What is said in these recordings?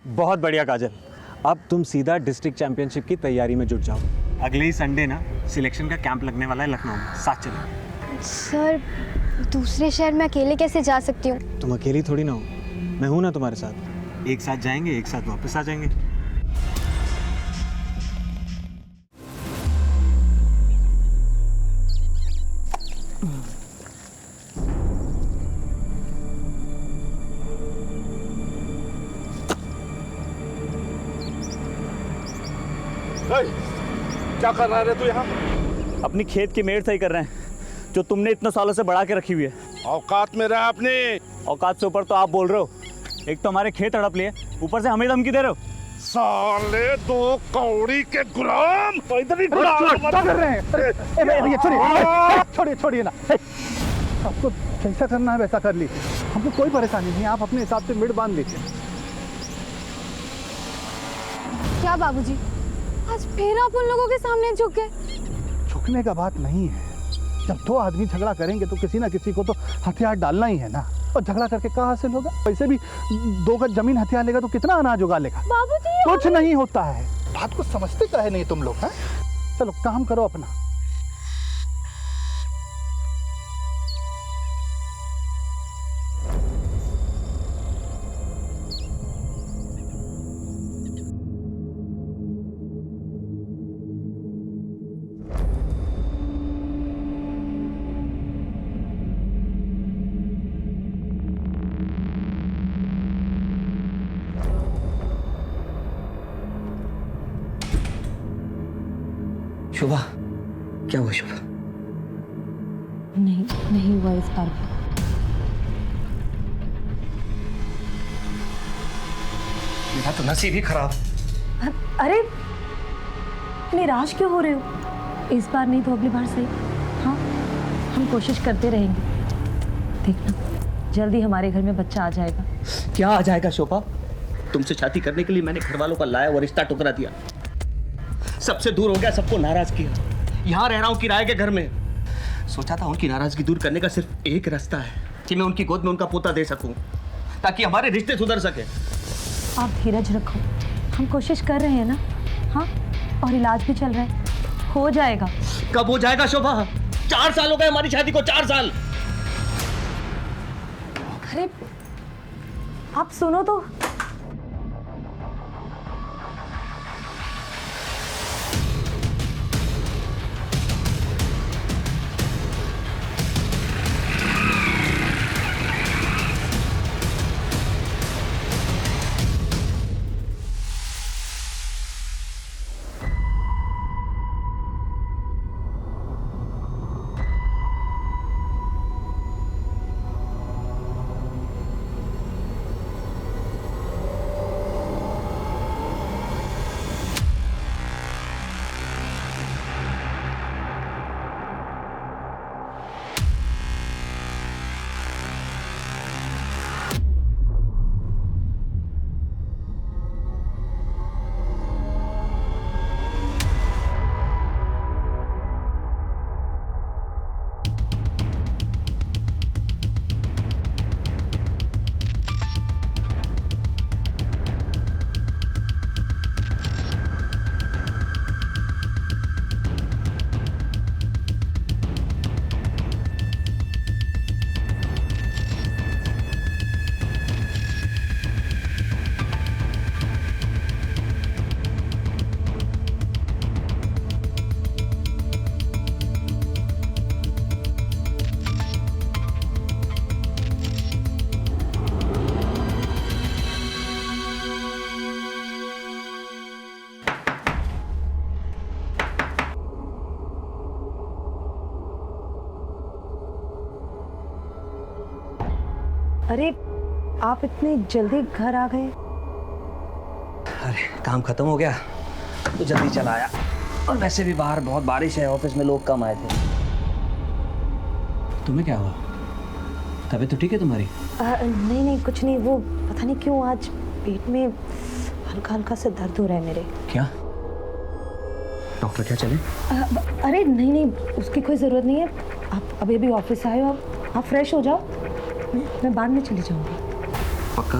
बहुत बढ़िया काजल, अब तुम सीधा डिस्ट्रिक्ट चैंपियनशिप की तैयारी में जुट जाओ। अगले ही संडे ना सिलेक्शन का कैंप लगने वाला है लखनऊ में, साथ चलो। सर, दूसरे शहर में अकेले कैसे जा सकती हूँ? तुम अकेली थोड़ी ना हो, मैं हूं ना तुम्हारे साथ। एक साथ जाएंगे, एक साथ वापस आ जाएंगे। क्या कर रहा है तू यहाँ? अपनी खेत की मेड़ सही कर रहे हैं जो तुमने इतने सालों से बढ़ा के रखी हुई है। औकात में रहा अपने। औकात से ऊपर तो आप बोल रहे हो। एक तो हमारे खेत हड़प लिए, ऊपर से हमें धमकी दे रहे हो। साले दो कौड़ी के गुलाम। तो इधर ही क्या कर रहे हैं? छोड़िए छोड़िए ना। आपको जैसा करना है वैसा कर लीजिए, हमको कोई परेशानी नहीं, आप अपने हिसाब से मिड बांध लीजिए। क्या बाबूजी, आज फिर आप उन लोगों के सामने झुक गए? झुकने का बात नहीं है, जब दो आदमी झगड़ा करेंगे तो किसी ना किसी को तो हथियार डालना ही है ना। और झगड़ा करके क्या हासिल होगा? वैसे भी 2 गज जमीन हथियार लेगा तो कितना अनाज उगा लेगा? बाबूजी, कुछ नहीं होता है। बात को समझते काहे नहीं तुम लोग? हैं, चलो काम करो अपना। शोभा, क्या हुआ शोभा? नहीं हुआ इस बार भी। मेरा तो नसीब ही खराब। अरे निराश क्यों हो रहे हो? इस बार नहीं तो अगली बार सही। हाँ, हम कोशिश करते रहेंगे। देखना, जल्दी हमारे घर में बच्चा आ जाएगा। क्या आ जाएगा शोभा? तुमसे शादी करने के लिए मैंने घर वालों का लाया और रिश्ता ठुकरा दिया। सबसे दूर हो गया, सबको नाराज किया। यहाँ रह रहा हूँ किराए के घर में। सोचा था उनकी नाराजगी दूर करने का सिर्फ एक रास्ता है कि मैं उनकी गोद में उनका पोता दे सकूं, ताकि हमारे रिश्ते सुधर सके। आप धीरज रखो, हम कोशिश कर रहे हैं ना। हाँ, और इलाज भी चल रहा है, हो जाएगा। कब हो जाएगा शोभा? 4 साल हो गए हमारी शादी को, 4 साल। अरे आप सुनो तो। अरे आप इतने जल्दी घर आ गए? अरे काम खत्म हो गया तो जल्दी चला आया। और वैसे भी बाहर बहुत बारिश है, ऑफिस में लोग कम आए थे। तुम्हें क्या हुआ? तबीयत तो ठीक है तुम्हारी? नहीं कुछ नहीं, वो पता नहीं क्यों आज पेट में हल्का हल्का सा दर्द हो रहा है मेरे। क्या डॉक्टर क्या चले? अरे नहीं उसकी कोई ज़रूरत नहीं है। आप अभी अभी ऑफिस आए हो, आप फ्रेश हो जाओ, मैं बाद में चली जाऊंगी। पक्का?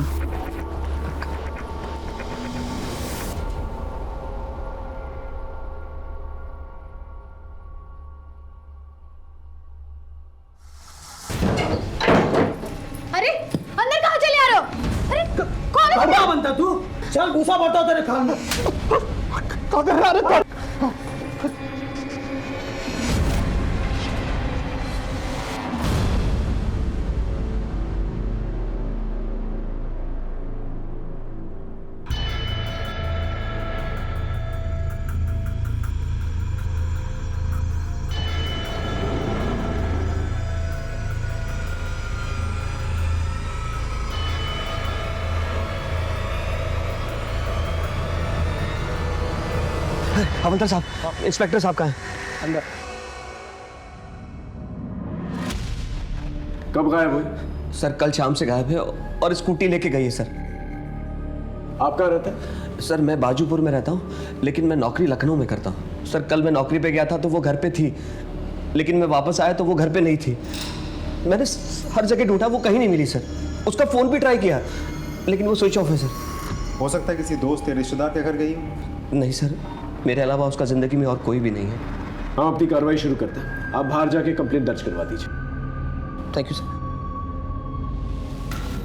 चल घूसा बढ़ता तेरे कान में। हवलदार साहब, इंस्पेक्टर साहब कहाँ हैं? अंदर। कब गायब हुई? सर कल शाम से गायब है और स्कूटी लेके गई है सर। आप कहाँ रहते हैं? सर मैं बाजूपुर में रहता हूँ, लेकिन मैं नौकरी लखनऊ में करता हूँ। सर कल मैं नौकरी पे गया था तो वो घर पे थी, लेकिन मैं वापस आया तो वो घर पे नहीं थी। मैंने हर जगह ढूंढा, वो कहीं नहीं मिली सर। उसका फ़ोन भी ट्राई किया, लेकिन वो स्विच ऑफ है सर। हो सकता है किसी दोस्त या रिश्तेदार के घर गई हो। नहीं सर, मेरे अलावा उसका ज़िंदगी में और कोई भी नहीं है। हम अपनी कार्रवाई शुरू करते हैं। आप बाहर जाके कंप्लेंट दर्ज करवा दीजिए। Thank you sir.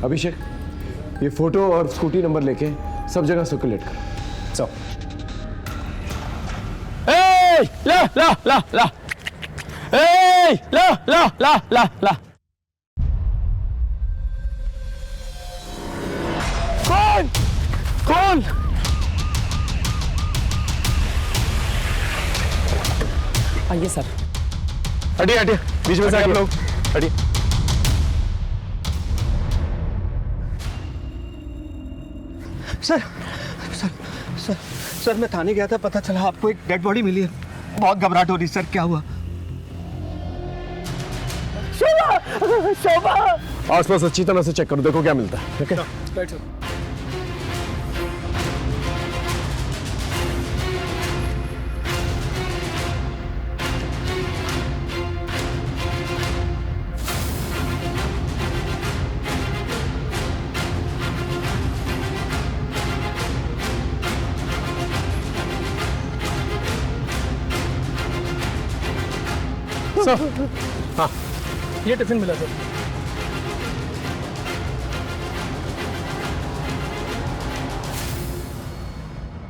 अभिषेक, ये फोटो और स्कूटी नंबर लेके सब जगह सर्कुलेट करो। चलो। ला ला ला ला ला ला ला ला ला। कौन कौन? आइए सर। हटिए हटिए, बीच में से आप लोग हटिए। सर सर सर सर मैं थाने गया था, पता चला आपको एक डेड बॉडी मिली है। बहुत घबराहट हो रही सर, क्या हुआ? शोभा शोभा, आसपास अच्छी तरह से चेक करो, देखो क्या मिलता है। ठीक है, बैठो। हाँ, ये टिफिन मिला सर।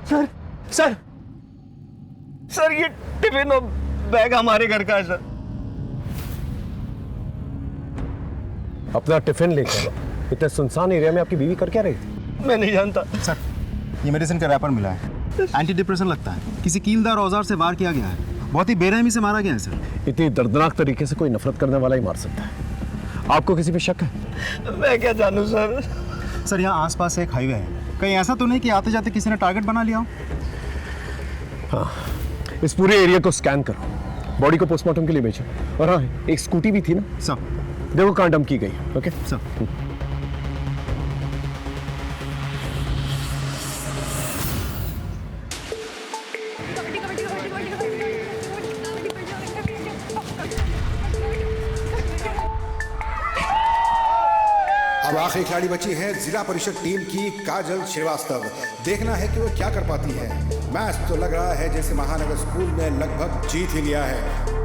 सर सर सर ये टिफिन और बैग हमारे घर का है सर। अपना टिफिन लेकर इतने सुनसान एरिया में आपकी बीवी कर क्या रही थी? मैं नहीं जानता सर, ये मेडिसिन का रैपर मिला है, एंटी डिप्रेशन लगता है। किसी कीलदार औजार से वार किया गया है, बहुत ही बेरहमी से मारा गया है सर। इतनी दर्दनाक तरीके से कोई नफरत करने वाला ही मार सकता है। आपको किसी पे शक है? मैं क्या जानूं सर। सर यहाँ आसपास एक हाईवे है, कहीं ऐसा तो नहीं कि आते जाते किसी ने टारगेट बना लिया हो? हाँ, इस पूरे एरिया को स्कैन करो, बॉडी को पोस्टमार्टम के लिए भेजो। और हाँ, एक स्कूटी भी थी ना सर। देखो कहाँ डंप की गई। Okay sir. अब आखिरी खिलाड़ी बची है जिला परिषद टीम की काजल श्रीवास्तव। देखना है कि वो क्या कर पाती है। मैच तो लग रहा है जैसे महानगर स्कूल ने लगभग जीत ही लिया है।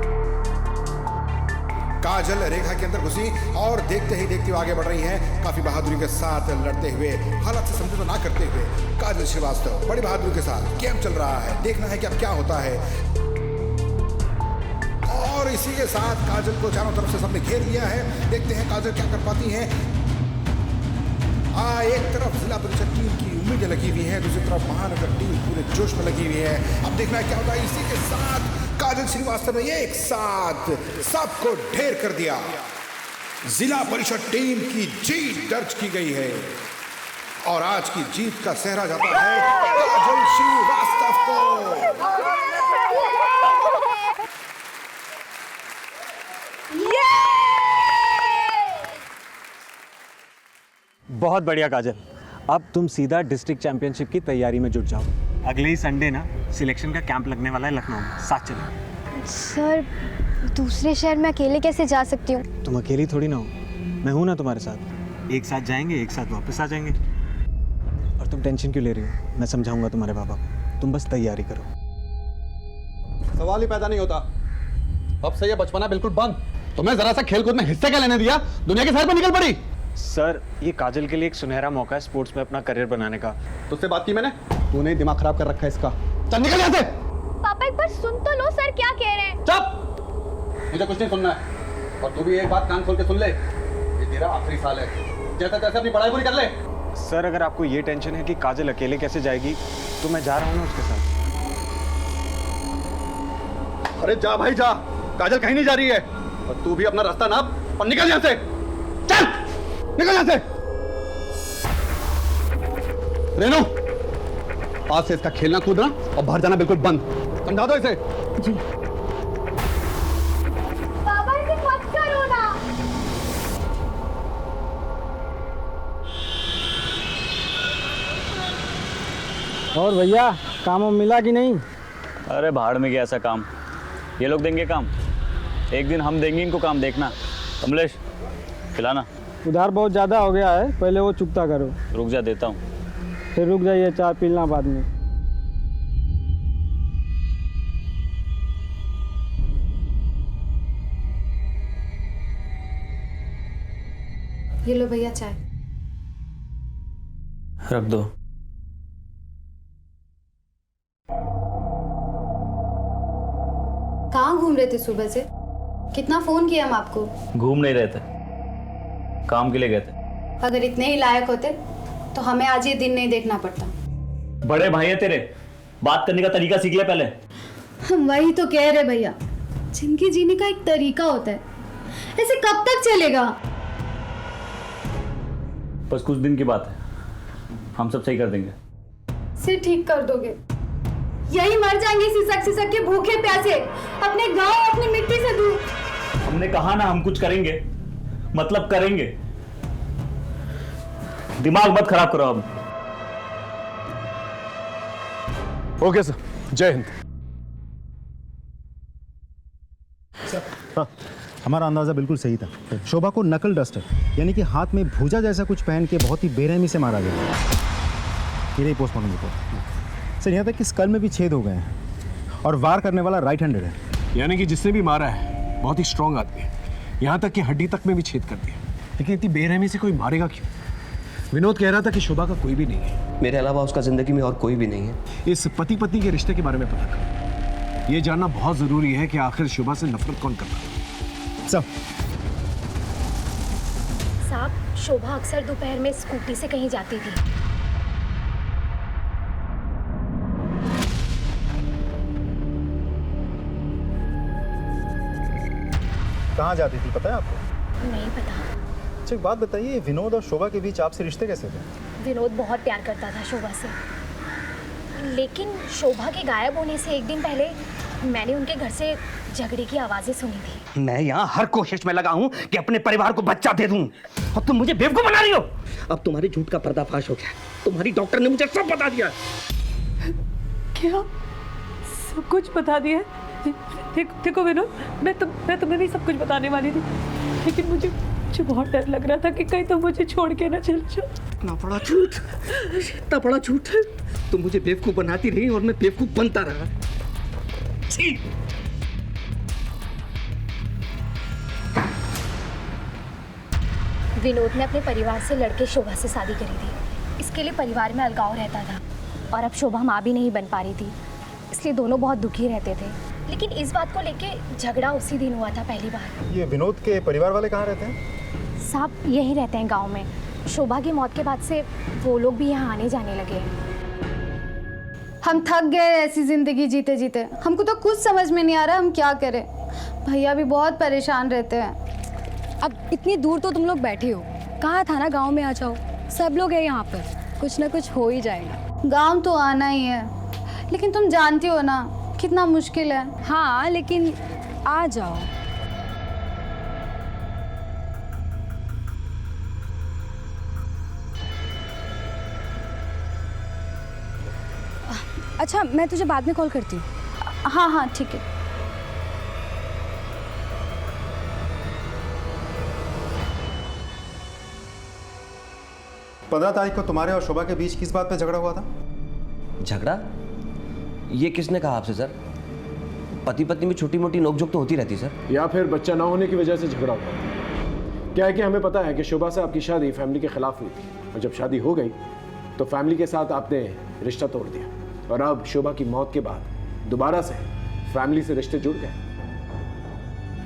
काजल रेखा के अंदर घुसी और देखते ही देखते आगे बढ़ रही है, काफी बहादुरी के साथ लड़ते हुए, हालात से समझौता ना करते हुए। काजल श्रीवास्तव बड़ी बहादुरी के साथ गेम चल रहा है। देखना है कि अब क्या होता है। और इसी के साथ काजल को चारों तरफ से सबने घेर लिया है। देखते हैं काजल क्या कर पाती है। एक तरफ जिला परिषद टीम की उम्मीदें लगी हुई है, दूसरी तरफ महानगर टीम पूरे जोश में लगी हुई है। अब देखना है क्या होता है। इसी के साथ काजल श्रीवास्तव ने एक साथ सबको ढेर कर दिया। जिला परिषद टीम की जीत दर्ज की गई है और आज की जीत का सेहरा जाता है काजल श्रीवास्तव को। बहुत बढ़िया काजल, अब तुम सीधा डिस्ट्रिक्ट चैंपियनशिप की तैयारी में जुट जाओ। अगले ही संडे ना सिलेक्शन का कैंप लगने वाला है लखनऊ में, साथ चलेंगे। सर, दूसरे शहर में अकेले कैसे जा सकती हूँ? तुम अकेली थोड़ी ना हो, मैं हूँ ना तुम्हारे साथ। एक साथ जाएंगे, एक साथ वापस आ जाएंगे। और तुम टेंशन क्यों ले रही हो? मैं समझाऊंगा तुम्हारे पापा को, तुम बस तैयारी करो। सवाल ही पैदा नहीं होता। अब से ये बचपना बिल्कुल बंद। तुम्हें जरा सा खेलकूद में हिस्से क्या लेने दिया? दुनिया के सैर पर निकल पड़ी। सर ये काजल के लिए एक सुनहरा मौका है स्पोर्ट्स में अपना करियर बनाने का। तुझसे बात की मैंने? तूने दिमाग खराब कर रखा है इसका। चल निकल यहाँ से। पापा एक बार सुन तो लो, सर क्या कह रहे हैं। चुप, मुझे कुछ नहीं सुनना है। और तू भी एक बात कान खोल के सुन ले, ये तेरा आखिरी साल है, जैसा तैसे अपनी पढ़ाई पूरी कर ले। सर अगर आपको ये टेंशन है कि काजल अकेले कैसे जाएगी तो मैं जा रहा हूँ ना उसके साथ। अरे जा भाई जा, काजल कहीं नहीं जा रही है। और तू भी अपना रास्ता नाप और निकल यहाँ से। चल निकल यहाँ से। रेनू, आज से इसका खेलना कूदना और बाहर जाना बिल्कुल बंद। समझा दो इसे। जी। पापा इसे मत करो ना। और भैया काम मिला कि नहीं? अरे भाड़ में गया ऐसा काम, ये लोग देंगे काम, एक दिन हम देंगे इनको काम, देखना। कमलेश खिलाना। उधार बहुत ज़्यादा हो गया है, पहले वो चुकता करो। रुक जा, देता हूँ। फिर रुक जाइए, चाय पीना बाद में। ये लो भैया चाय। रख दो। कहाँ घूम रहे थे सुबह से? कितना फोन किया हम आपको। घूम नहीं रहे थे, काम के लिए गए थे। अगर इतने ही लायक होते तो हमें आज ये दिन नहीं देखना पड़ता। बड़े भाई है तेरे, बात करने का तरीका सीख ले पहले। हम वही तो कह रहे भैया, जिंदगी जीने का एक तरीका होता है, ऐसे कब तक चलेगा? बस कुछ दिन की बात है, हम सब सही कर देंगे। सिर ठीक कर दोगे? यही मर जाएंगे सिसक के भूखे प्यासे, अपने गांव अपनी मिट्टी से दूर। हमने कहा ना हम कुछ करेंगे, मतलब करेंगे। दिमाग मत खराब करो अब। ओके सर, जय हिंद। हाँ, हमारा अंदाजा बिल्कुल सही था। शोभा को नकल डस्टर यानी कि हाथ में भूजा जैसा कुछ पहन के बहुत ही बेरहमी से मारा गया। ये रही पोस्टमार्टम रिपोर्ट। सर यहाँ तक कि स्कल में भी छेद हो गए हैं और वार करने वाला राइट हैंडेड है। यानी कि जिसने भी मारा है बहुत ही स्ट्रांग आदमी है, यहाँ तक कि हड्डी तक में भी छेद कर दिया। लेकिन इतनी बेरहमी से कोई मारेगा क्यों? विनोद कह रहा था कि शोभा का कोई भी नहीं है। मेरे अलावा उसका जिंदगी में और कोई भी नहीं है। इस पति पत्नी के रिश्ते के बारे में पता कर, ये जानना बहुत जरूरी है कि आखिर शोभा से नफरत कौन कर रहा है। सब साहब, शोभा अक्सर दोपहर में स्कूटी से कहीं जाती थी। कहाँ जाती थी पता है आपको? नहीं पता। अच्छा एक बात बताइए, विनोद और शोभा के बीच आपसे रिश्ते कैसे थे? विनोद बहुत प्यार करता था शोभा से, लेकिन शोभा के गायब होने से एक दिन पहले मैंने उनके घर से झगड़े की आवाजें सुनी थी। मैं यहाँ हर कोशिश में लगा हूँ कि अपने परिवार को बच्चा दे दूँ, और तुम मुझे बेवकूफ बना रही हो। अब तुम्हारी झूठ का पर्दाफाश हो गया, तुम्हारी डॉक्टर ने मुझे सब बता दिया। क्या सब कुछ बता दिया? देखो विनोद, मैं तुम्हें भी सब कुछ बताने वाली थी, लेकिन मुझे बहुत डर लग रहा था कि कहीं तुम मुझे छोड़ के ना चले जाओ। इतना बड़ा झूठ, इतना बड़ा झूठ। तुम मुझे बेवकूफ बनाती रही और मैं बेवकूफ बनता रहा। छी। विनोद ने अपने परिवार से लड़के शोभा से शादी करी थी। इसके लिए परिवार में अलगाव रहता था, और अब शोभा माँ भी नहीं बन पा रही थी, इसलिए दोनों बहुत दुखी रहते थे। लेकिन इस बात को लेके झगड़ा उसी दिन हुआ था पहली बार। ये विनोद के परिवार वाले कहाँ रहते हैं? साहब यही रहते हैं गांव में। शोभा की मौत के बाद से वो लोग भी यहाँ आने जाने लगे हैं। हम थक गए ऐसी जिंदगी जीते जीते, हमको तो कुछ समझ में नहीं आ रहा हम क्या करें। भैया भी बहुत परेशान रहते हैं। अब इतनी दूर तो तुम लोग बैठे हो, कहा था ना गांव में आ जाओ, सब लोग हैं यहाँ पर, कुछ ना कुछ हो ही जाएगा। गांव तो आना ही है, लेकिन तुम जानती हो ना कितना मुश्किल है। हाँ लेकिन आ जाओ। अच्छा मैं तुझे बाद में कॉल करती हूँ। हाँ हाँ ठीक है। पंद्रह तारीख को तुम्हारे और शोभा के बीच किस बात पे झगड़ा हुआ था? झगड़ा? ये किसने कहा आपसे सर? पति पत्नी में छोटी मोटी नोकझोंक तो होती रहती सर। या फिर बच्चा ना होने की वजह से झगड़ा हुआ? क्या है कि हमें पता है कि शोभा से आपकी शादी फैमिली के खिलाफ हुई थी, और जब शादी हो गई तो फैमिली के साथ आपने रिश्ता तोड़ दिया, और अब शोभा की मौत के बाद दोबारा से फैमिली से रिश्ते जुड़ गए।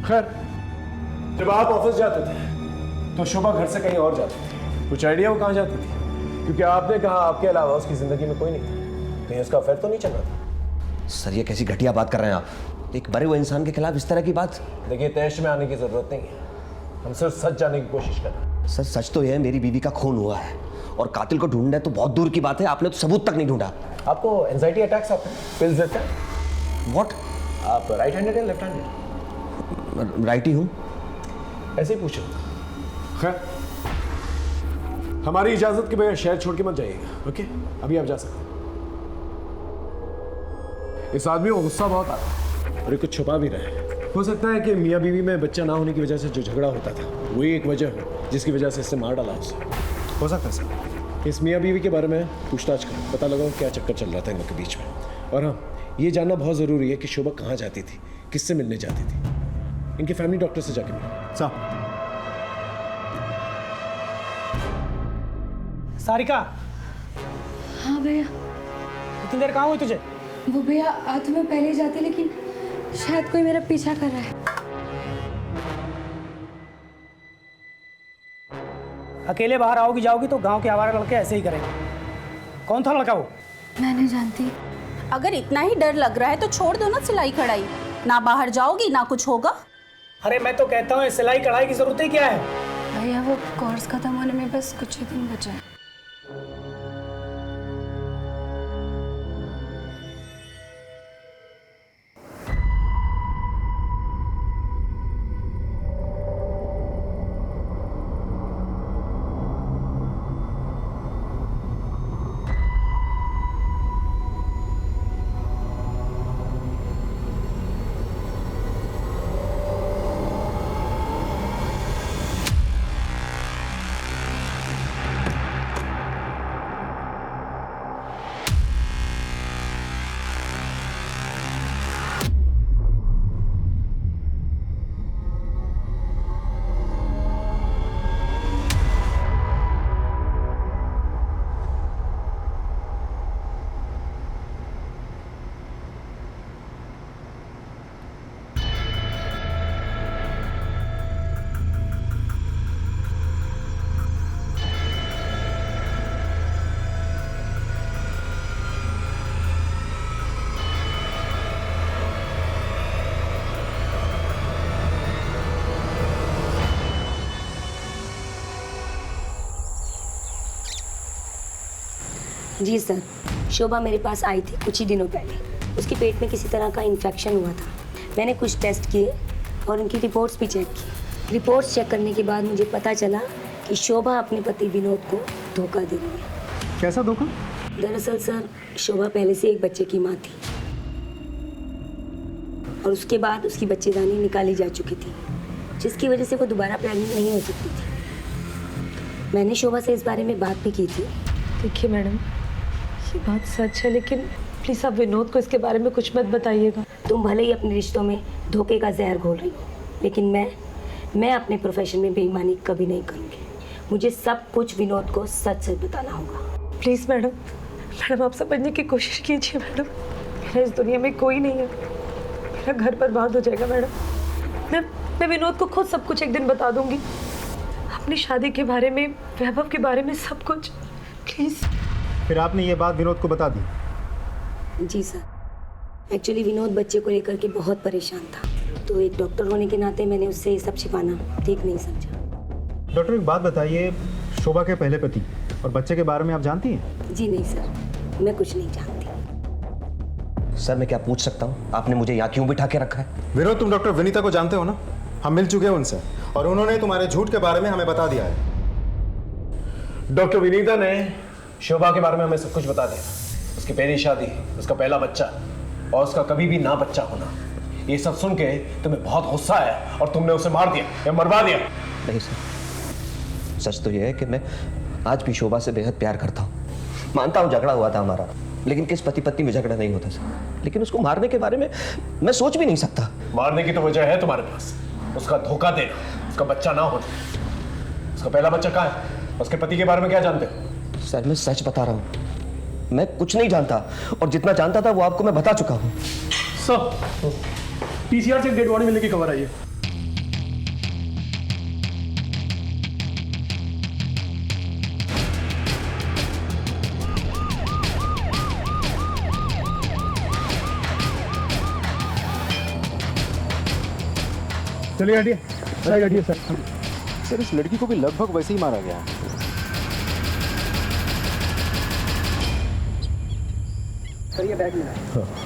खैर, जब आप ऑफिस जाते थे तो शोभा घर से कहीं और जाती थी। कुछ आइडिया वो कहाँ जाती थी? क्योंकि आपने कहा आपके अलावा उसकी जिंदगी में कोई नहीं था, कहीं उसका अफेयर तो नहीं चल रहा था? सर ये कैसी घटिया बात कर रहे हैं आप? एक मरे हुए इंसान के खिलाफ इस तरह की बात। देखिए, तैश में आने की जरूरत नहीं है, हम सिर्फ सच जानने की कोशिश कर रहे हैं। सर सच तो यह है मेरी बीवी का खून हुआ है, और कातिल को ढूंढना तो बहुत दूर की बात है, आपने तो सबूत तक नहीं ढूंढा। आपको एंजाइटी अटैक्स आते हैं? पिल्स देते हैं? व्हाट? आप राइट हैंडेड या लेफ्ट हैंडेड? राइट ही हूँ। ऐसे ही पूछो। खैर, हमारी इजाजत के बगैर शहर छोड़ के मत जाइएगा, ओके? अभी आप जा सकते हैं। इस आदमी को गुस्सा बहुत आ रहा है और ये कुछ छुपा भी रहा है। हो सकता है कि मियाँ बीवी में बच्चा ना होने की वजह से जो झगड़ा होता था वही एक वजह हो जिसकी वजह से इसने मार डाला उसे। हो सकता है सर। इस मियाँ बीवी के बारे में पूछताछ करो, पता लगाओ क्या चक्कर चल रहा था इन लोग के बीच में। और हाँ, ये जानना बहुत ज़रूरी है कि शोभा कहाँ जाती थी, किससे मिलने जाती थी। इनके फैमिली डॉक्टर से जाके मिलो। सारिका, हाँ भैया। इतनी देर कहाँ हुई तुझे? वो भैया आ तो मैं पहले ही जाती, लेकिन शायद कोई मेरा पीछा कर रहा है। अकेले बाहर आओगी जाओगी तो गांव के आवारा लड़के ऐसे ही करेंगे। कौन था लड़का वो? मैं नहीं जानती। अगर इतना ही डर लग रहा है तो छोड़ दो ना सिलाई कढ़ाई, ना बाहर जाओगी ना कुछ होगा। अरे मैं तो कहता हूँ सिलाई कढ़ाई की जरूरत ही क्या है? भैया वो कोर्स खत्म होने में बस कुछ ही दिन बचे हैं। जी सर, शोभा मेरे पास आई थी कुछ ही दिनों पहले। उसके पेट में किसी तरह का इन्फेक्शन हुआ था। मैंने कुछ टेस्ट किए और उनकी रिपोर्ट्स भी चेक की। रिपोर्ट्स चेक करने के बाद मुझे पता चला कि शोभा अपने पति विनोद को धोखा दे रही है। कैसा धोखा? दरअसल सर, शोभा पहले से एक बच्चे की माँ थी और उसके बाद उसकी बच्चेदानी निकाली जा चुकी थी, जिसकी वजह से वो दोबारा प्रेग्नेंट नहीं हो सकती थी। मैंने शोभा से इस बारे में बात भी की थी। देखिए मैडम, ये बात सच है, लेकिन प्लीज़ आप विनोद को इसके बारे में कुछ मत बताइएगा। तुम भले ही अपने रिश्तों में धोखे का जहर घोल रही हो, लेकिन मैं अपने प्रोफेशन में बेईमानी कभी नहीं करूँगी। मुझे सब कुछ विनोद को सच सच बताना होगा। प्लीज़ मैडम आप समझने की कोशिश कीजिए मैडम। मेरा इस दुनिया में कोई नहीं है, मेरा घर बर्बाद हो जाएगा मैडम। मैं विनोद को खुद सब कुछ एक दिन बता दूंगी, अपनी शादी के बारे में, वैभव के बारे में, सब कुछ। प्लीज़। फिर आपने ये बात विनोद को बता दी? जी सर, एक्चुअली विनोद बच्चे को लेकर के बहुत परेशान था, तो एक डॉक्टर होने के नाते मैंने उससे ये सब छिपाना ठीक नहीं समझा। डॉक्टर एक बात बताइए, शोभा के पहले पति और बच्चे के बारे में आप जानती हैं? जी नहीं सर, मैं कुछ नहीं जानती। सर मैं क्या पूछ सकता हूँ, आपने मुझे यहाँ क्यों बिठा के रखा है? विनोद, तुम डॉक्टर विनीता को जानते हो ना? हम मिल चुके हैं उनसे और उन्होंने तुम्हारे झूठ के बारे में हमें बता दिया है। डॉक्टर विनीता ने शोभा के बारे में हमें सब कुछ बता दिया। उसकी पहली शादी, उसका पहला बच्चा और उसका कभी भी ना बच्चा होना। ये सब सुन के तुम्हें बहुत गुस्सा आया और तुमने उसे मार दिया या मरवा दिया। नहीं सर, सच तो यह है कि मैं आज भी शोभा से बेहद प्यार करता हूँ। मानता हूँ झगड़ा हुआ था हमारा, लेकिन किस पति पत्नी में झगड़ा नहीं होता सर। लेकिन उसको मारने के बारे में मैं सोच भी नहीं सकता। मारने की तो वजह है तुम्हारे पास, उसका धोखा देना, उसका बच्चा ना होना। उसका पहला बच्चा कहाँ है? उसके पति के बारे में क्या जानते हो? सर मैं सच बता रहा हूँ, मैं कुछ नहीं जानता, और जितना जानता था वो आपको मैं बता चुका हूँ। सर, पीसीआर से एक डेड बॉडी मिलने की खबर आई है। चलिए हटिए, हटिए सर। सर इस लड़की को भी लगभग वैसे ही मारा गया है। सर ये बैग मिला है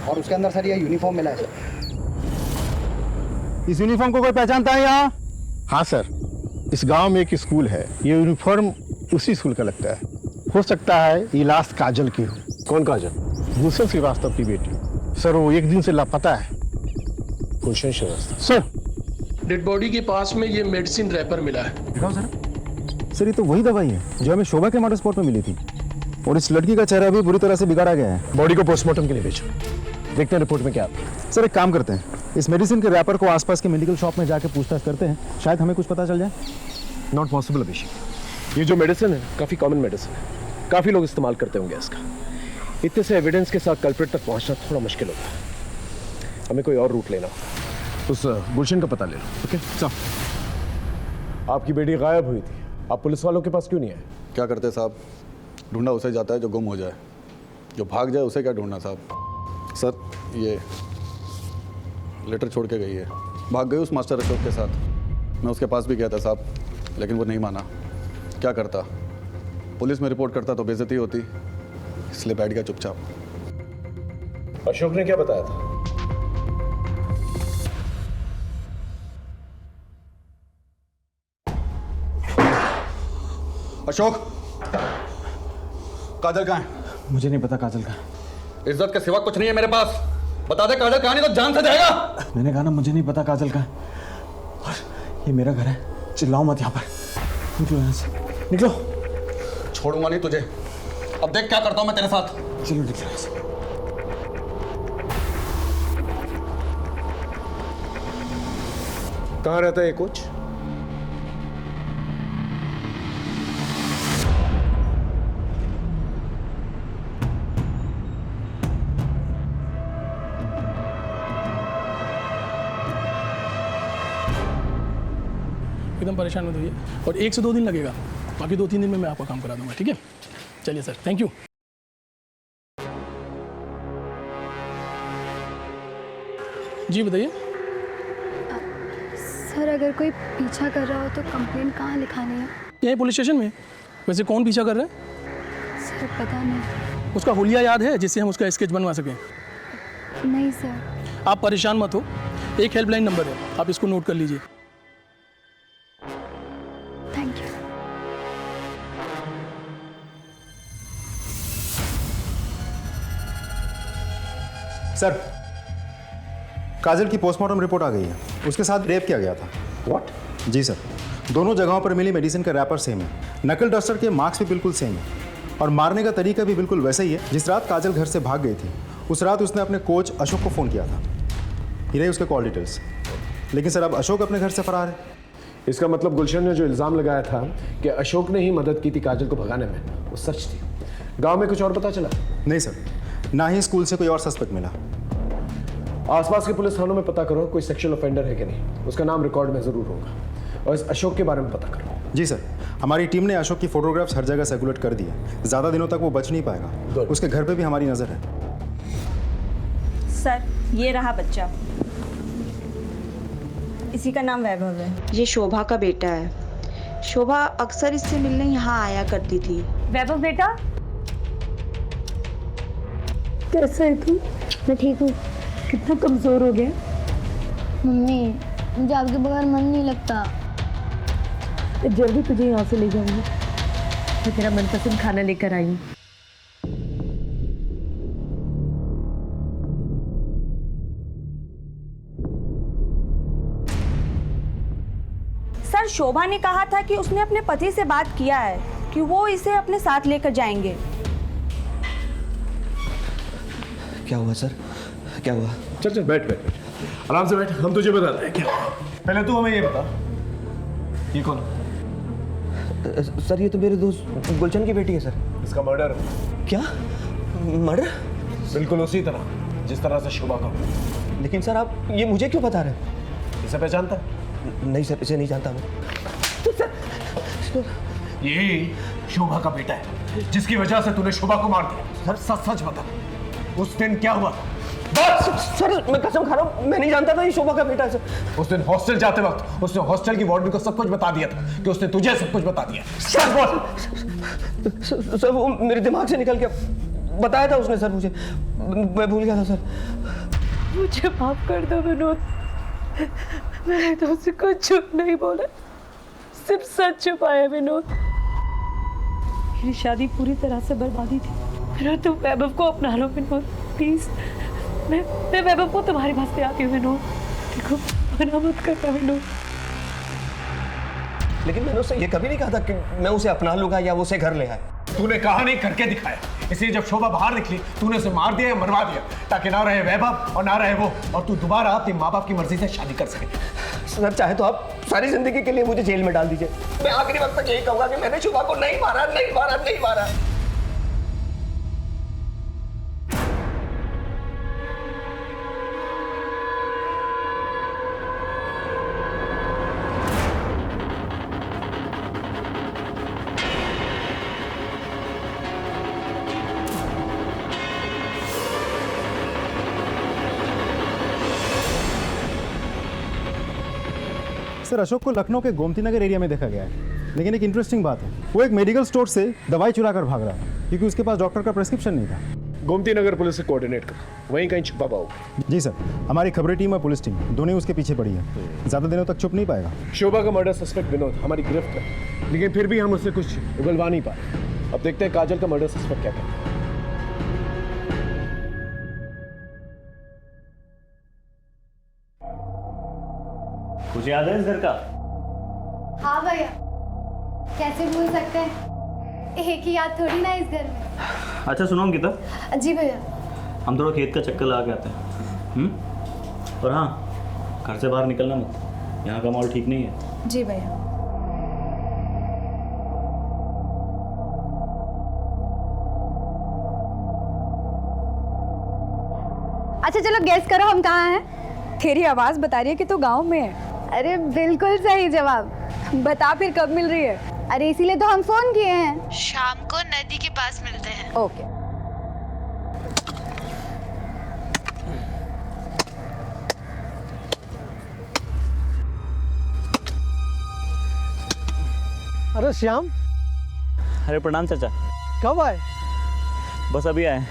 और उसके अंदर सर ये यूनिफॉर्म मिला है सर। इस यूनिफॉर्म को कोई पहचानता है यहाँ? हाँ सर, इस गांव में एक स्कूल है, ये यूनिफॉर्म उसी स्कूल का लगता है। हो सकता है ये लास्ट काजल की हो। कौन काजल? गुलशन श्रीवास्तव की बेटी। सर वो एक दिन से लापता है। गुलशन श्रीवास्तव? सर डेड बॉडी के पास में ये मेडिसिन रैपर मिला है। दिखाओ सर। सर ये तो वही दवाई है जो हमें शोभा के मर्डर स्पॉट में मिली थी, और इस लड़की का चेहरा भी बुरी तरह से बिगाड़ा गया है। बॉडी को पोस्टमार्टम के लिए भेजो, देखते हैं रिपोर्ट में क्या आता है। सर एक काम करते हैं, इस मेडिसिन के रैपर को आसपास के मेडिकल शॉप में जाके पूछताछ करते हैं, शायद हमें कुछ पता चल जाए। नॉट पॉसिबल अभिषेक, ये जो मेडिसिन है काफ़ी कॉमन मेडिसिन है, काफ़ी लोग इस्तेमाल करते होंगे इसका। इतने से एविडेंस के साथ कल्प्रिट तक पहुंचना थोड़ा मुश्किल होता है, हमें कोई और रूट लेना होगा। उस गुलशन का पता ले लो। ओके चलो। आपकी बेटी गायब हुई थी, आप पुलिस वालों के पास क्यों नहीं आए? क्या करते साहब, ढूंढा उसे जाता है जो गुम हो जाए, जो भाग जाए उसे क्या ढूंढना साहब। सर ये लेटर छोड़ के गई है, भाग गई उस मास्टर अशोक के साथ। मैं उसके पास भी गया था साहब, लेकिन वो नहीं माना। क्या करता, पुलिस में रिपोर्ट करता तो बेइज्जती होती, इसलिए बैठ गया चुपचाप। अशोक ने क्या बताया था? अशोक, काजल कहाँ है? मुझे नहीं पता काजल कहाँ है। इज्जत के सिवा कुछ नहीं है मेरे पास, बता दे काजल कहाँ, नहीं तो जान से जाएगा। मैंने कहा ना मुझे नहीं पता काजल कहाँ है, और ये मेरा घर है, चिल्लाओ मत यहाँ पर। निकलो यहाँ से, निकलो। छोड़ूंगा नहीं तुझे, अब देख क्या करता हूँ मैं तेरे साथ। चलो निकलो यहाँ से। कहाँ रहता है ये कोच? एकदम परेशान मत होइए, और 1 से 2 दिन लगेगा, बाकी 2-3 दिन में मैं आपका काम करा दूंगा। ठीक है, चलिए सर, थैंक यू। जी बताइए। सर अगर कोई पीछा कर रहा हो तो कंप्लेंट कहाँ लिखानी है? यहीं पुलिस स्टेशन में। वैसे कौन पीछा कर रहा है? सर पता नहीं। उसका हुलिया याद है जिससे हम उसका स्केच बनवा सकें? नहीं सर। आप परेशान मत हो, एक हेल्पलाइन नंबर है, आप इसको नोट कर लीजिए। Thank you. सर काजल की पोस्टमार्टम रिपोर्ट आ गई है, उसके साथ रेप किया गया था। व्हाट? जी सर, दोनों जगहों पर मिली मेडिसिन का रैपर सेम है, नकल डस्टर के मार्क्स भी बिल्कुल सेम है, और मारने का तरीका भी बिल्कुल वैसा ही है जिस रात काजल घर से भाग गई थी। उस रात उसने अपने कोच अशोक को फ़ोन किया था। ये रही उसके कॉल डिटेल्स। लेकिन सर अब अशोक अपने घर से फरार है। इसका मतलब गुलशन ने जो इल्ज़ाम लगाया था कि अशोक ने ही मदद की थी काजल को भगाने में, वो सच थी। गांव में कुछ और पता चला? नहीं सर, ना ही स्कूल से कोई और सस्पेक्ट मिला। आसपास के पुलिस थानों में पता करो कोई सेक्सुअल ऑफेंडर है कि नहीं, उसका नाम रिकॉर्ड में ज़रूर होगा, और इस अशोक के बारे में पता करो। जी सर, हमारी टीम ने अशोक की फोटोग्राफ्स हर जगह सर्कुलेट कर दी है, ज़्यादा दिनों तक वो बच नहीं पाएगा। उसके घर पे भी हमारी नज़र है। सर ये रहा बच्चा, इसी का नाम वैभव है। ये शोभा का बेटा है। शोभा अक्सर इससे मिलने यहाँ आया करती थी। वैभव बेटा, कैसा है तू? मैं ठीक हूँ। कितना कमजोर हो गया? मम्मी मुझे आपके बगैर मन नहीं लगता। जल्दी तुझे यहाँ से ले जाऊंगी, मैं तेरा मनपसंद खाना लेकर आई हूँ। सर शोभा ने कहा था कि उसने अपने पति से बात किया है कि वो इसे अपने साथ लेकर जाएंगे। क्या हुआ सर, क्या हुआ? चल चल बैठ बैठ, आराम से बैठ, हम तुझे बताते हैं क्या। पहले तू हमें ये बता, ये कौन? सर ये तो मेरे दोस्त गुलशन की बेटी है सर। इसका मर्डर। क्या मर्डर? बिल्कुल उसी तरह जिस तरह से शोभा का। लेकिन सर आप ये मुझे क्यों बता रहे हैं? इसे पहचानता? नहीं सर, इसे नहीं जानता मैं। यही शोभा का बेटा है जिसकी वजह से तूने शोभा को मार दिया। सर सच सच बता, उस दिन क्या हुआ? सर मैं कसम खा रहा हूँ, मैं नहीं जानता था ये शोभा का बेटा है सर। उस दिन हॉस्टल जाते वक्त उसने हॉस्टल की वार्डन को सब कुछ बता दिया था कि उसने तुझे सब कुछ बता दिया। सर वो मेरे दिमाग से निकल गया, बताया था उसने सर मुझे, मैं भूल गया था सर। मुझे माफ कर दो विनोद, मैंने तुमसे कुछ झूठ नहीं बोला, सिर्फ सच छुपाया विनोद। मेरी शादी पूरी तरह से बर्बादी थी। विनोद तुम वैभव को अपना लो विनोद प्लीज। मैं वैभव को तुम्हारे पास ले आती हूँ विनोद, देखो मना मत करना विनोद। लेकिन मैंने उससे ये कभी नहीं कहा था कि मैं उसे अपना लूंगा या वो उसे घर ले आए। तूने कहा नहीं, करके दिखाया। इसलिए जब शोभा बाहर निकली तूने उसे मार दिया या मरवा दिया ताकि ना रहे वैभव और ना रहे वो, और तू दोबारा अपने माँ बाप की मर्जी से शादी कर सके। सर चाहे तो आप सारी जिंदगी के लिए मुझे जेल में डाल दीजिए, मैं आखिरी वक्त तक यही कहूंगा कि मैंने शोभा को नहीं मारा, नहीं मारा, नहीं मारा। सर अशोक को लखनऊ के गोमती नगर एरिया में देखा गया है, लेकिन एक इंटरेस्टिंग बात है, वो एक मेडिकल स्टोर से दवाई चुरा कर भाग रहा था क्योंकि उसके पास डॉक्टर का प्रेस्क्रिप्शन नहीं था। गोमती नगर पुलिस से कोऑर्डिनेट कर, वहीं कहीं छुपा पाओ। जी सर, हमारी खबरें टीम और पुलिस टीम दोनों ही उसके पीछे पड़ी है, ज़्यादा दिनों तक छुप नहीं पाएगा। शोभा का मर्डर सस्पेक्ट विनोद हमारी गिरफ्त है, लेकिन फिर भी हम उससे कुछ उगलवा नहीं पाए। अब देखते हैं काजल का मर्डर सस्पेक्ट क्या कहता है। कुछ याद है इस घर का? हाँ भैया, कैसे भूल सकते हैं, एक ही याद थोड़ी ना इस घर में। अच्छा सुनो अंकिता, जी भैया। हम थोड़ा खेत का चक्कर लगा के आते हैं। और हाँ, घर से बाहर निकलना मत, यहाँ का माहौल ठीक नहीं है। जी भैया। अच्छा चलो गैस करो हम कहाँ हैं? तेरी आवाज़ बता रही है कि तू गांव में है। अरे बिल्कुल सही जवाब। बता फिर कब मिल रही है? अरे इसीलिए तो हम फोन किए हैं। शाम को नदी के पास मिलते हैं। ओके। अरे श्याम। अरे प्रणाम चाचा। कब आए? बस अभी आए,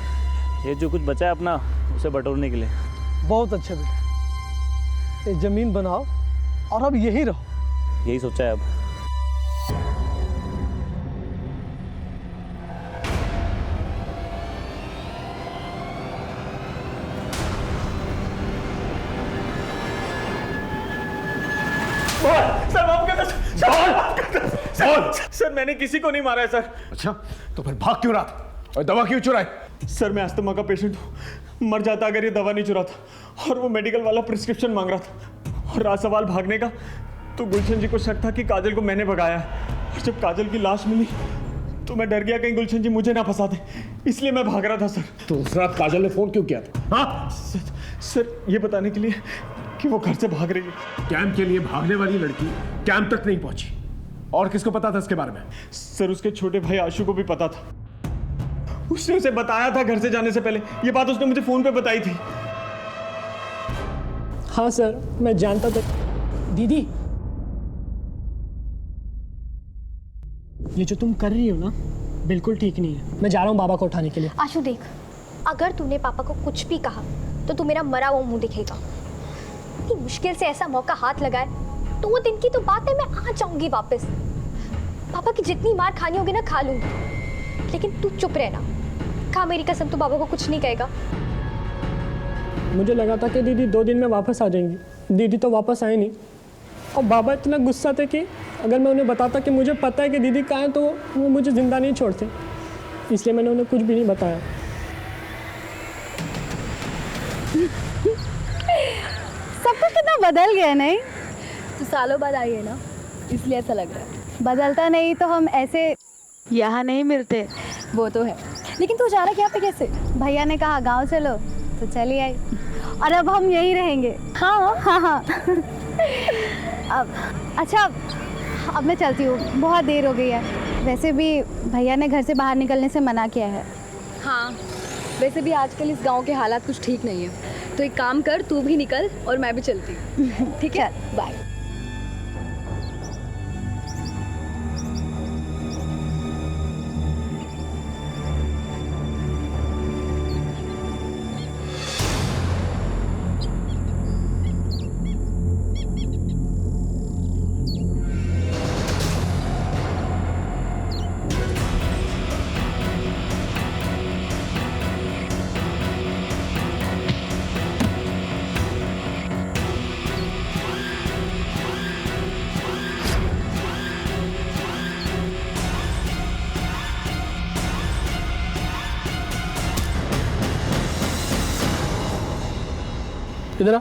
ये जो कुछ बचा है अपना उसे बटोरने के लिए। बहुत अच्छा बेटा, ये जमीन बनाओ और अब यही रहो। यही सोचा है अब। सर माफ कर दो। सर मैंने किसी को नहीं मारा है सर। अच्छा तो फिर भाग क्यों रहा था और दवा क्यों चुराई? सर मैं अस्थमा का पेशेंट हूँ, मर जाता अगर ये दवा नहीं चुराता। और वो मेडिकल वाला प्रिस्क्रिप्शन मांग रहा था। और रहा सवाल भागने का, तो गुलशन जी को शक था कि काजल को मैंने भगाया है। और जब काजल की लाश मिली तो मैं डर गया कहीं गुलशन जी मुझे ना फंसा दे, इसलिए मैं भाग रहा था सर। तो उस रात काजल ने फोन क्यों किया था? हाँ सर ये बताने के लिए कि वो घर से भाग रही है। कैंप के लिए भागने वाली लड़की कैंप तक नहीं पहुंची। और किसको पता था इसके बारे में? सर उसके छोटे भाई आशु को भी पता था, उसने उसे बताया था घर से जाने से पहले। ये बात उसने मुझे फोन पे बताई थी। हाँ सर मैं जानता था। दीदी ये जो तुम कर रही हो ना बिल्कुल ठीक नहीं है। मैं जा रहा हूँ बाबा को उठाने के लिए। आशु देख, अगर तूने पापा को कुछ भी कहा तो तू मेरा मरा हुआ मुंह दिखेगा। इतनी मुश्किल से ऐसा मौका हाथ लगाए तो वो दिन की तो बात है, मैं आ जाऊंगी वापस। पापा की जितनी मार खानी होगी ना खा लूंगी, लेकिन तू चुप रहना। खा मेरी कसम, तू बाबा को कुछ नहीं कहेगा। मुझे लगा था कि दीदी 2 दिन में वापस आ जाएंगी, दीदी तो वापस आए नहीं। और बाबा इतना गुस्सा थे कि अगर मैं उन्हें बताता कि मुझे पता है कि दीदी कहाँ है तो वो मुझे जिंदा नहीं छोड़ते, इसलिए मैंने उन्हें कुछ भी नहीं बताया। सब कुछ कितना बदल गया नहीं? तो सालों बाद आई है ना, इसलिए ऐसा लग रहा है। बदलता नहीं तो हम ऐसे यहाँ नहीं मिलते। वो तो है, लेकिन तू जा रहा है यहाँ पे कैसे? भैया ने कहा गांव चलो तो चली आई और अब हम यहीं रहेंगे। हाँ हाँ हाँ। अब अच्छा, अब मैं चलती हूँ, बहुत देर हो गई है। वैसे भी भैया ने घर से बाहर निकलने से मना किया है। हाँ, वैसे भी आजकल इस गांव के हालात कुछ ठीक नहीं है, तो एक काम कर, तू भी निकल और मैं भी चलती हूँ। ठीक है, बाय। इधर आ।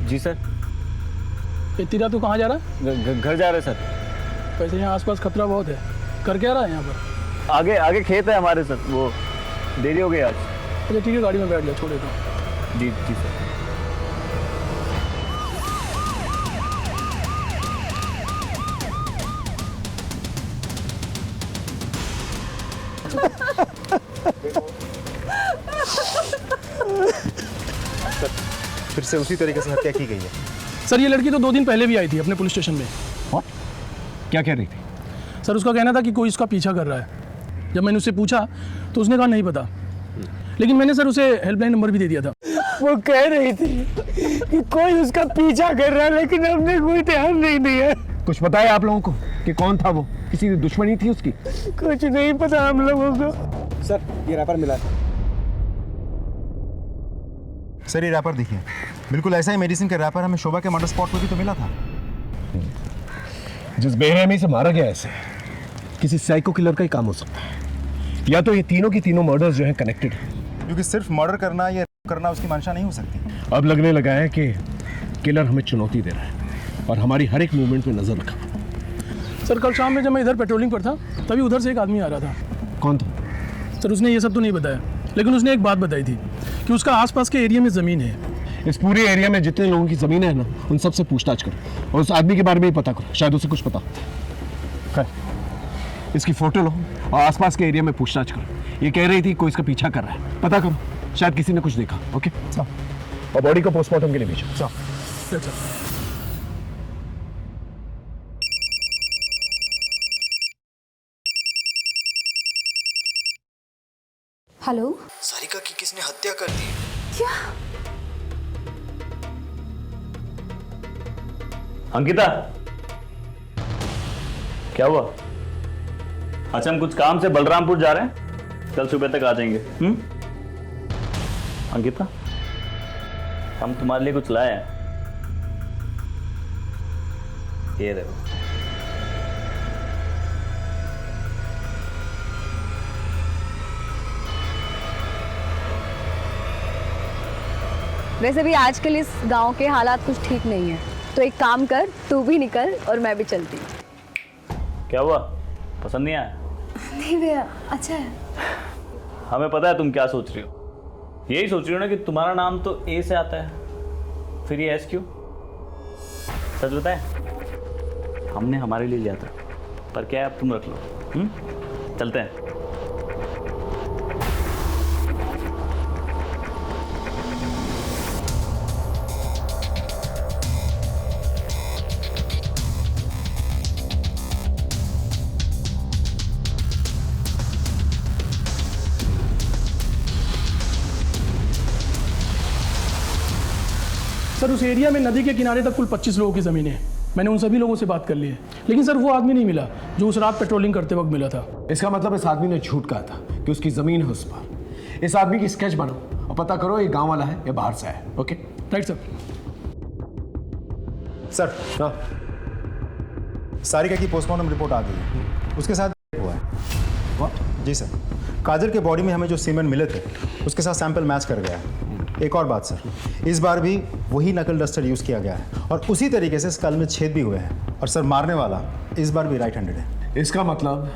जी सर। तीरा तू कहाँ जा रहा है? घर जा रहे सर। वैसे यहाँ आसपास खतरा बहुत है, कर क्या रहा है यहाँ पर? आगे आगे खेत है हमारे सर, वो देरी हो गई आज। अच्छा ठीक है, गाड़ी में बैठ जा, छोड़ देता हूँ। जी जी सर। फिर से उसी तरीके से हत्या की गई है। सर ये लड़की तो 2 दिन पहले भी आई थी अपने पुलिस स्टेशन में। What? क्या कह रही थी? सर उसका कहना था कि कोई इसका पीछा कर रहा है। जब मैंने उससे पूछा तो उसने कहा नहीं पता, लेकिन मैंने सर उसे हेल्पलाइन नंबर भी दे दिया था। वो कह रही थी कि कोई उसका पीछा कर रहा है, लेकिन हमने कोई ध्यान नहीं दिया। कुछ पता है आप लोगों को कि कौन था वो? किसी दुश्मनी थी उसकी? कुछ नहीं पता हम लोगों को। सर ये रैपर मिला है। सर ये रैपर देखिए, बिल्कुल ऐसा ही मेडिसिन का रैपर हमें शोभा के मर्डर स्पॉट पर भी तो मिला था। जिस बेरहमी से मारा गया ऐसे किसी साइको किलर का ही काम हो सकता है, या तो ये तीनों की तीनों मर्डर्स जो हैं कनेक्टेड हैं। क्योंकि सिर्फ मर्डर करना या करना उसकी मंशा नहीं हो सकती। अब लगने लगा है कि किलर हमें चुनौती दे रहा है और हमारी हर एक मूवमेंट पे नजर रखा। सर कल शाम में जब मैं इधर पेट्रोलिंग पर था तभी उधर से एक आदमी आ रहा था। कौन था? सर उसने ये सब तो नहीं बताया, लेकिन उसने एक बात बताई थी कि उसका आसपास के एरिया में ज़मीन है। इस पूरे एरिया में जितने लोगों की ज़मीन है ना, उन सब से पूछताछ करो और उस आदमी के बारे में ही पता करो, शायद उसे कुछ पता। खैर, इसकी फोटो लो और आसपास के एरिया में पूछताछ करो। ये कह रही थी कोई इसका पीछा कर रहा है, पता करो, शायद किसी ने कुछ देखा। ओके, और बॉडी को पोस्टमार्टम के लिए भेजो। हेलो, सारिका की किसने हत्या कर दी? क्या? अंकिता, क्या हुआ? अच्छा हम कुछ काम से बलरामपुर जा रहे हैं, कल सुबह तक आ जाएंगे। अंकिता, हम तुम्हारे लिए कुछ लाए हैं, ये देखो। वैसे भी आजकल इस गांव के हालात कुछ ठीक नहीं है, तो एक काम कर, तू भी निकल और मैं भी चलती हूँ। क्या हुआ, पसंद नहीं आया? नहीं भैया, अच्छा है। हमें पता है तुम क्या सोच रही हो। यही सोच रही हो ना कि तुम्हारा नाम तो ए से आता है, फिर ये एस क्यों? सच बताए, हमने हमारे लिए लिया था, पर क्या है अब तुम रख लो। चलते हैं। सर उस एरिया में नदी के किनारे तक कुल 25 लोगों की ज़मीन है। मैंने उन सभी लोगों से बात कर ली है, लेकिन सर वो आदमी नहीं मिला जो उस रात पेट्रोलिंग करते वक्त मिला था। इसका मतलब इस आदमी ने झूठ कहा था कि उसकी ज़मीन है उस पर। इस आदमी की स्केच बनाओ और पता करो ये गांव वाला है या बाहर से है। Okay, right sir. सर हाँ, सारिका की पोस्टमार्टम रिपोर्ट आ गई है, उसके साथ हुआ है। व्हाट? जी सर, काजल के बॉडी में हमें जो सीमेंट मिले थे उसके साथ सैंपल मैच कर गया है। एक और बात सर, इस बार भी वही नकल डस्टर यूज़ किया गया है और उसी तरीके से स्कल में छेद भी हुए हैं। और सर मारने वाला इस बार भी राइट हैंडेड है। इसका मतलब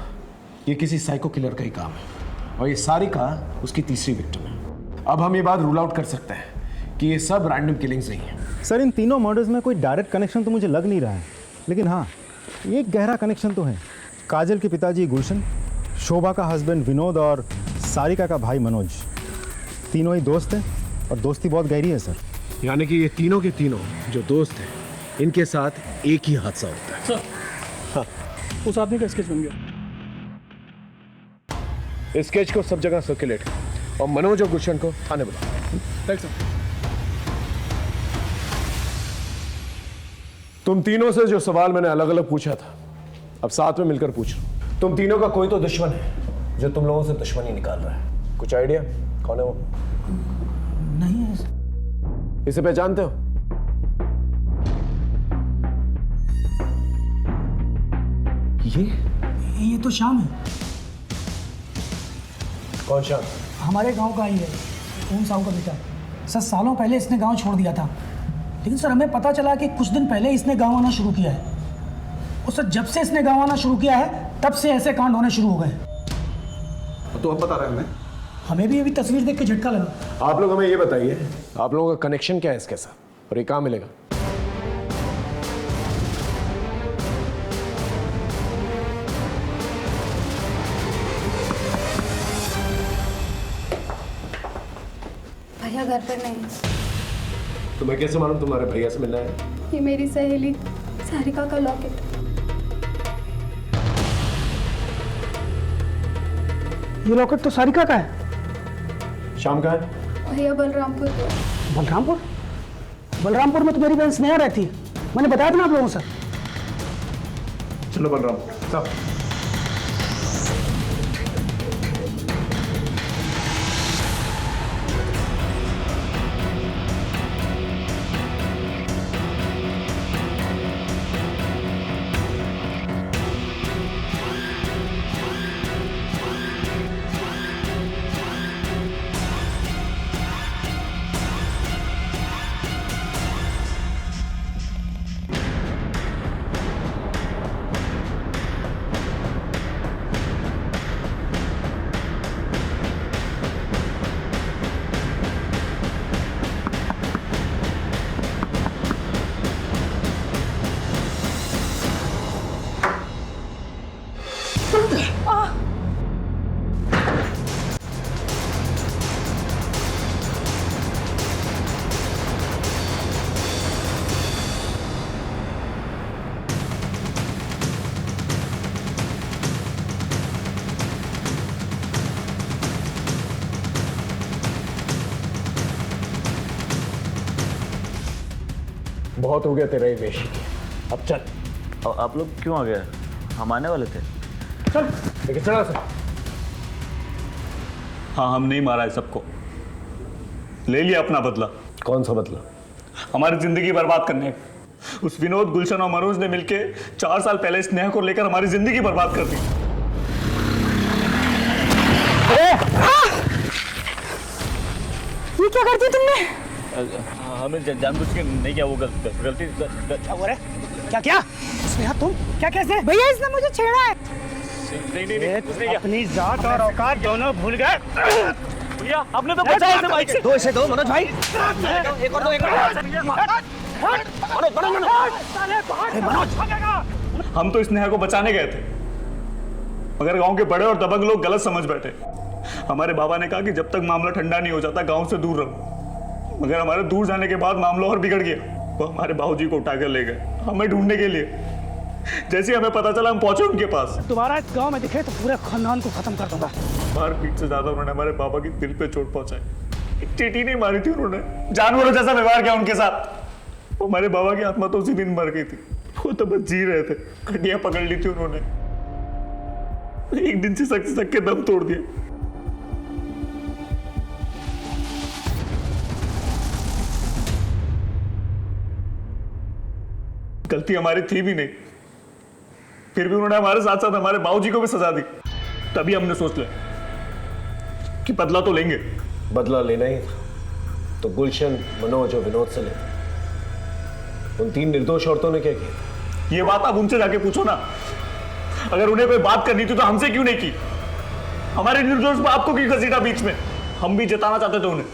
ये किसी साइको किलर का ही काम है और ये सारिका उसकी तीसरी विक्टिम है। अब हम ये बात रूल आउट कर सकते हैं कि ये सब रैंडम किलिंग्स नहीं है। सर इन तीनों मर्डर्स में कोई डायरेक्ट कनेक्शन तो मुझे लग नहीं रहा है, लेकिन हाँ एक गहरा कनेक्शन तो है। काजल के पिताजी गुलशन, शोभा का हस्बैंड विनोद और सारिका का भाई मनोज, तीनों ही दोस्त हैं और दोस्ती बहुत गहरी है सर। यानी कि ये तीनों के तीनों जो दोस्त हैं, इनके साथ एक ही हादसा होता है। सर हाँ, उस आदमी का स्केच बन गया। इस स्केच को सब जगह सर्कुलेट कर और मनोज और गुलशन को आने बुलाओ। Right sir. तुम तीनों से जो सवाल मैंने अलग अलग पूछा था, अब साथ में मिलकर पूछ लो। तुम तीनों का कोई तो दुश्मन है जो तुम लोगों से दुश्मनी निकाल रहा है। कुछ आइडिया कौन है वो? नहीं है। इसे पहचानते हो? ये तो श्याम है। कौन श्याम? हमारे गांव का ही है, ओम साहू का बेटा। सर सालों पहले इसने गांव छोड़ दिया था, लेकिन सर हमें पता चला कि कुछ दिन पहले इसने गांव आना शुरू किया है। और सर जब से इसने गांव आना शुरू किया है तब से ऐसे कांड होने शुरू हो गए। तो अब बता रहे हैं हमें भी अभी तस्वीर देख के झटका लगा। आप लोग हमें ये बताइए, आप लोगों का कनेक्शन क्या है इसके साथ और ये कहाँ मिलेगा? भैया घर पर नहीं। तुम्हें कैसे मालूम तुम्हारे भैया से मिलना है? ये मेरी सहेली सारिका का लॉकेट। ये लॉकेट तो सारिका का है। शाम का है? भैया बलरामपुर। बलरामपुर? बलरामपुर में तो मेरी बहन स्नेहा रहती है, मैंने बताया था ना आप लोगों से। चलो बलरामपुर सब। बहुत हो गया तेरा ये वेश। अब चल। आप लोग क्यों आ गए? हम आने वाले थे। चल लेकिन चला सर। हाँ हम नहीं मारा है सबको, ले लिया अपना बदला। कौन सा बदला? हमारी जिंदगी बर्बाद करने का। उस विनोद, गुलशन और मनोज ने मिलके 4 साल पहले स्नेहा को लेकर हमारी जिंदगी बर्बाद कर दी। ये क्या कर दिया तुमने? हमें जानबूझ के नहीं किया, वो गलती। क्या हो रहा है? क्या क्या? स्नेहा तुम क्या कैसे? भैया इसने मुझे छेड़ा है। नहीं, अपनी जात और औकात दोनों भूल गए। भैया आपने तो बचाया इसे बाइक से। दो इसे दो मनोज भाई। एक और दो, एक मनोज। हम तो स्नेहा को बचाने गए थे, मगर गांव के बड़े और दबंग लोग गलत समझ बैठे। हमारे बाबा ने कहा कि जब तक मामला ठंडा नहीं हो जाता गांव से दूर रहो, मगर हमारे दूर जाने के बाद मामला और बिगड़ गया। वो हमारे बाबूजी को उठाकर ले गए हमें ढूंढने के लिए। जैसे ही हमें पता चला हम पहुंचे उनके पास। तुम्हारा इस गांव में दिखे तो पूरे खानदान को खत्म कर दूंगा। मारपीट से ज्यादा उन्होंने हमारे बाबा की दिल पे चोट पहुंचाई। एक चींटी नहीं मारी थी उन्होंने, जानवरों जैसा व्यवहार किया उनके साथ। वो हमारे बाबा की आत्मा तो उसी दिन मर गई थी, वो तो बस जी रहे थे। हड्डियां पकड़ ली थी उन्होंने, एक दिन से सक के दम तोड़ दिया। गलती हमारी थी भी नहीं, फिर भी उन्होंने हमारे साथ साथ हमारे बाबूजी को भी सजा दी। तभी हमने सोच लिया कि बदला तो लेंगे। बदला लेना ही था तो गुलशन, मनोज और विनोद से ले, उन 3 निर्दोष औरतों ने क्या किया? ये बात आप उनसे जाके पूछो ना। अगर उन्हें कोई बात करनी थी तो हमसे क्यों नहीं की? हमारे निर्दोष बाप को क्यों घसीटा बीच में? हम भी जताना चाहते थे उन्हें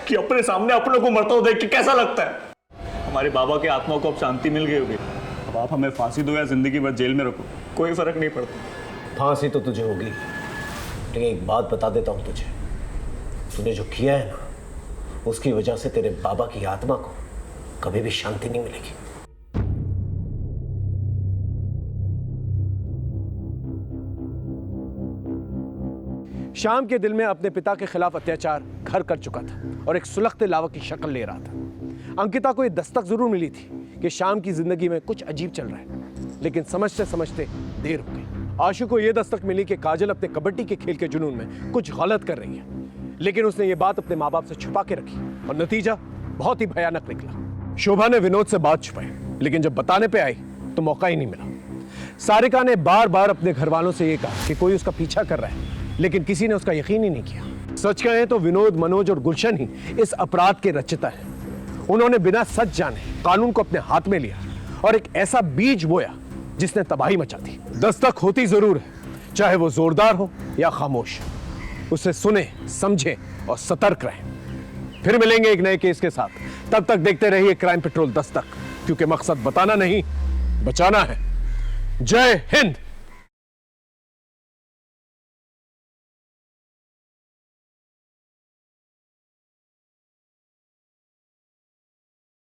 कि अपने सामने अपनों को मरता हुआ देख के कैसा लगता है। हमारे बाबा की आत्मा को अब शांति मिल गई होगी। अब आप हमें फांसी दो या जिंदगी भर जेल में रखो, कोई फर्क नहीं पड़ता। फांसी तो तुझे होगी, लेकिन एक बात बता देता हूं तुझे, तूने जो किया है ना, उसकी वजह से तेरे बाबा की आत्मा को कभी भी शांति नहीं मिलेगी। शाम के दिल में अपने पिता के खिलाफ अत्याचार घर कर चुका था और एक सुलगते लावा की शक्ल ले रहा था। अंकिता को यह दस्तक जरूर मिली थी कि शाम की जिंदगी में कुछ अजीब चल रहा है, लेकिन समझते समझते देर हो गई। आशु को यह दस्तक मिली कि काजल अपने कबड्डी के खेल के जुनून में कुछ गलत कर रही है, लेकिन उसने ये बात अपने माँ बाप से छुपा के रखी और नतीजा बहुत ही भयानक निकला। शोभा ने विनोद से बात छुपाई, लेकिन जब बताने पे आई तो मौका ही नहीं मिला। सारिका ने बार बार अपने घर वालों से ये कहा कि कोई उसका पीछा कर रहा है, लेकिन किसी ने उसका यकीन ही नहीं किया। सच कहें तो विनोद, मनोज और गुलशन ही इस अपराध के रचयिता हैं। उन्होंने बिना सच जाने कानून को अपने हाथ में लिया और एक ऐसा बीज बोया जिसने तबाही मचा दी। दस्तक होती जरूर है, चाहे वो जोरदार हो या खामोश। उसे सुने, समझे और सतर्क रहें। फिर मिलेंगे एक नए केस के साथ। तब तक देखते रहिए क्राइम पेट्रोल दस्तक, क्योंकि मकसद बताना नहीं, बचाना है। जय हिंद।